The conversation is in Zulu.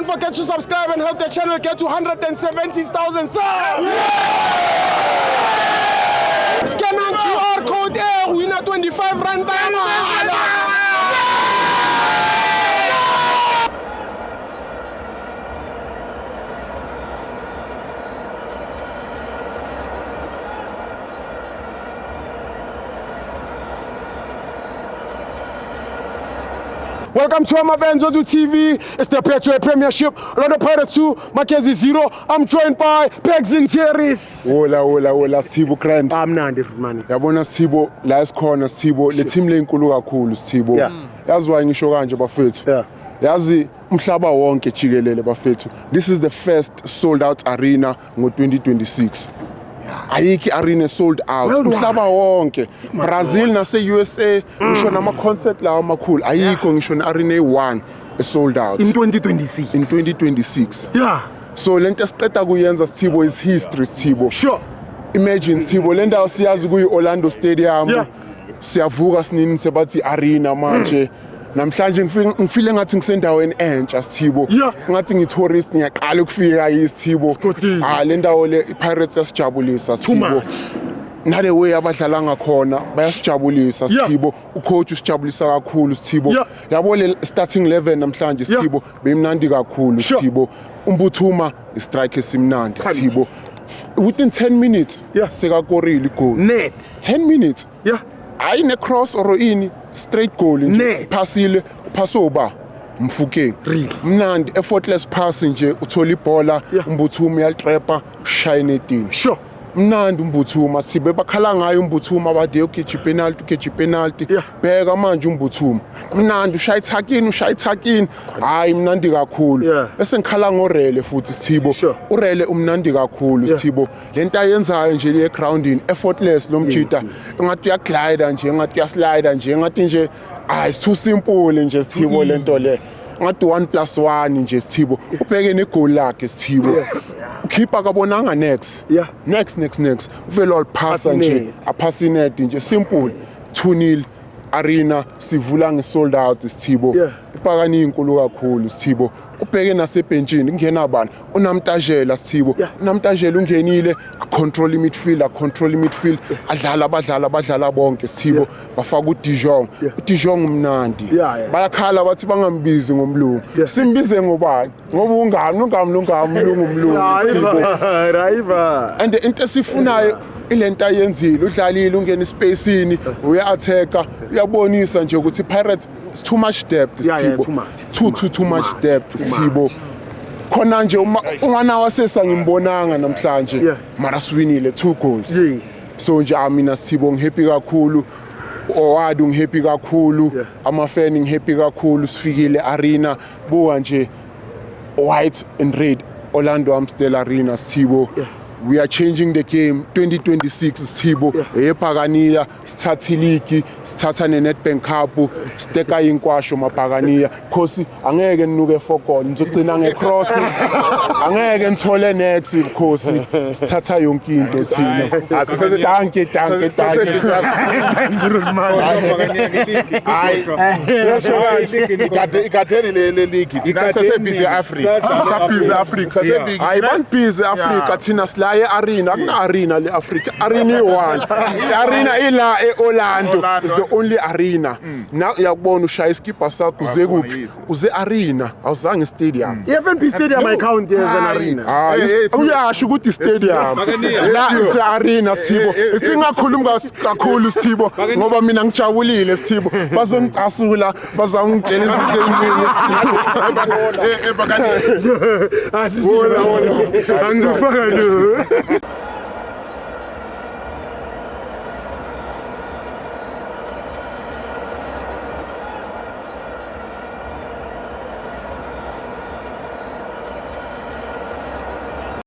don't forget to subscribe and help the channel get to 170,000 subs. Scan on QR code there, winner 25 rand. Welcome to Amavenzo TV. It's the Petro Premiership. Orlando Pirates 2, Mackenzie 0. I'm joined by Pegs and Thierrys. Hola Sithibo Grand. Amnandi man. Yabona Sithibo la esikhona Sithibo le team lenkulu kakhulu Sithibo. Yazi why ngisho kanje bafethu. Yazi umhlaba wonke jikelele bafethu. This is the first sold out arena ngo-2026. Ayiki arena sold out umhlaba wonke. Brazil nase USA ngisho nama concert lawo amakhulu ayikho ngisho ne arena e1 sold out in 2026. In 2026. Yeah. So lento esiqeda kuyenza Sithibo is history Sithibo. Sure. Imagine Sithibo le ndawo siyazi kuyi Orlando Stadium. Yeah. Siyavuka sinini sebathi arena manje. Namhlanje ngifile ngathi ngisendaweni entsha Sithibo. Ngathi ngitourist ngiyaqala ukufika Sithibo. Le ndawo le iPirates yasijabulisa Sithibo. Nale way abadlala ngakhona bayasijabulisa Sithibo. Ucoach usijabulisa kakhulu Sithibo. Yabo le starting 11 namhlanje Sithibo bemnandi kakhulu Sithibo. Umbuthuma istrike esimnandi Sithibo. Within 10 minutes sekakorile goal. Net 10 minutes. Yeah. Ayine cross or ini straight goal nje phasile phasoba Mfukeng mnandi effortless pass nje uthola ibhola umbuthuma uyalitrapper shine netini sure mnandi umbuthuma sibe bakhala ngayo umbuthuma bade yokeje penalty bheka manje umbuthuma mnandi ushaya ithakini hayi mnandi kakhulu bese ngikhala ngorele futhi Sithibo urele umnandi kakhulu Sithibo lento ayenzayo nje le groundini effortless lo mjita ngathi uyaglide nje ngathi uyaslide nje ngathi nje it's too simple nje Sithibo lento le ngathi 1+1 nje Sithibo ubheke negoal lakhe Sithibo keeper kabonanga next uvela waliphasa nje aphasa inet nje simple 2-0 arena sivula ngesold out Sithibo ipakani inkulu kakhulu Sithibo ubheke nasebhenjini kungena bani unamtajela Sithibo unamtajela ungenile control midfield abadlala bonke Sithibo bafaka uDijong mnandi bayakhala bathi bangambizi ngomlungu simbize ngobani ngoba ungumlungu Raiva and into esifunayo ilento ayenzile udlalile ungena espacini uya-attacka uyabonisa nje ukuthi Pirates is too much depth Sithibo too much depth Sithibo khona nje ungana wasesa ngimbonanga namhlanje mara swinile 2 goals so nje mina Sithibo ngihappy kakhulu owadu ngihappy kakhulu ama-fan ngihappy kakhulu sifikile arena buka nje white and red Orlando Amstel Arena Sithibo. We are changing the game 2026 Sithibo ePhakaniya sithatha iligi sithatha neNedbank Cup steka inkwasho maPhakaniya because angeke ninuke for goal ngizogcina ngecross angeke ngithole next because sithatha yonke into thina danke ikadeni le league sasebhizi Africa ayibani Africa thina sila arena kuna-arena le-Africa arena i-1 i-arena ila e-Orlando is the only arena now uyakubona ushaya iskipha sakho uze kuphi uze arena awuzange stadium FNB Stadium account as an arena uyasho ukuthi stadium la ise-arena Sithibo ithi ngakhuluma kakhulu Sithibo ngoba mina ngijabulile Sithibo bazongicasula bazongitshela izinto eziningi angizofaka lo